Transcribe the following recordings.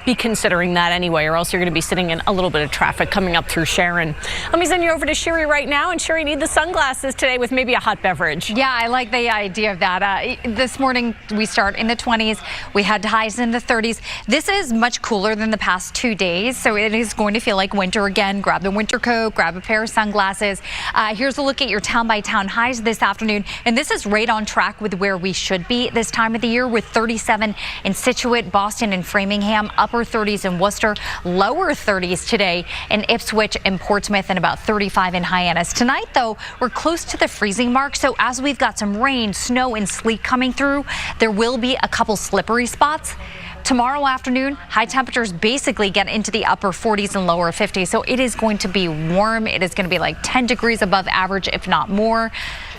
be considering that anyway, or else you're going to be sitting in a little bit of traffic coming up through Sharon. Let me send you over to Shiri right now. And Shiri, need the sunglasses today with maybe a hot beverage. Yeah, I like the idea of that. This morning we start in the 20s. We had highs in the 30s. This is much cooler than the past 2 days, so it is going to feel like winter again. Grab the winter coat, grab a pair of sunglasses. Here's a look at your town-by-town highs this afternoon, and this is right on track with where we should be this time of the year, with 37 in Scituate, Boston, and Framingham, upper 30s in Worcester, lower 30s today in Ipswich and Portsmouth, and about 35 in Hyannis. Tonight, though, we're close to the freezing mark, so as we've got some rain, snow, and sleet coming through, there will be a couple slippery spots. Tomorrow afternoon, high temperatures basically get into the upper 40s and lower 50s, so it is going to be warm. It is going to be like 10 degrees above average, if not more.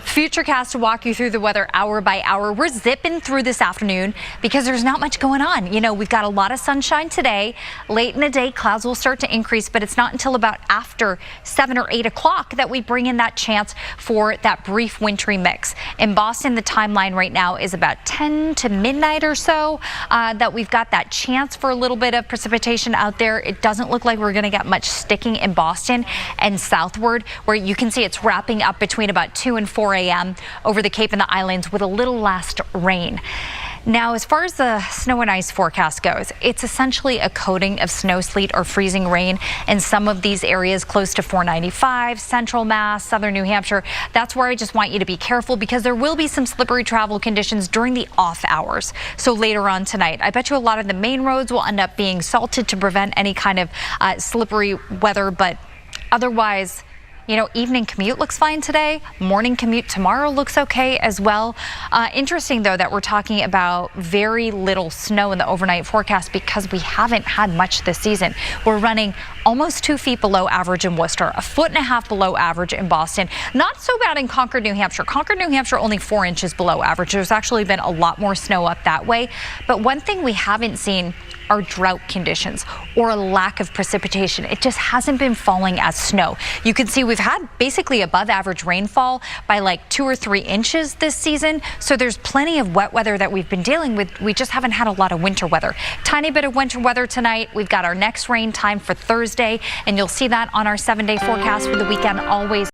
Futurecast to walk you through the weather hour by hour. We're zipping through this afternoon because there's not much going on. You know, we've got a lot of sunshine today. Late in the day, clouds will start to increase, but it's not until about after 7 or 8 o'clock that we bring in that chance for that brief wintry mix. In Boston, the timeline right now is about 10 to midnight or so that we've got that chance for a little bit of precipitation out there. It doesn't look like we're going to get much sticking in Boston and southward, where you can see it's wrapping up between about 2 and 4 a.m. over the Cape and the Islands with a little last rain. Now, as far as the snow and ice forecast goes, it's essentially a coating of snow, sleet, or freezing rain in some of these areas close to 495, central Mass, southern New Hampshire. That's where I just want you to be careful, because there will be some slippery travel conditions during the off hours. So later on tonight, I bet you a lot of the main roads will end up being salted to prevent any kind of slippery weather, but otherwise, you know, evening commute looks fine today. Morning commute tomorrow looks okay as well. Interesting, though, that we're talking about very little snow in the overnight forecast because we haven't had much this season. We're running almost 2 feet below average in Worcester, 1.5 feet below average in Boston. Not so bad in Concord, New Hampshire. Concord, New Hampshire, only 4 inches below average. There's actually been a lot more snow up that way. But one thing we haven't seen are drought conditions or a lack of precipitation. It just hasn't been falling as snow. You can see we've had basically above average rainfall by like 2 or 3 inches this season. So there's plenty of wet weather that we've been dealing with. We just haven't had a lot of winter weather. Tiny bit of winter weather tonight. We've got our next rain time for Thursday, and you'll see that on our 7-day forecast for the weekend always.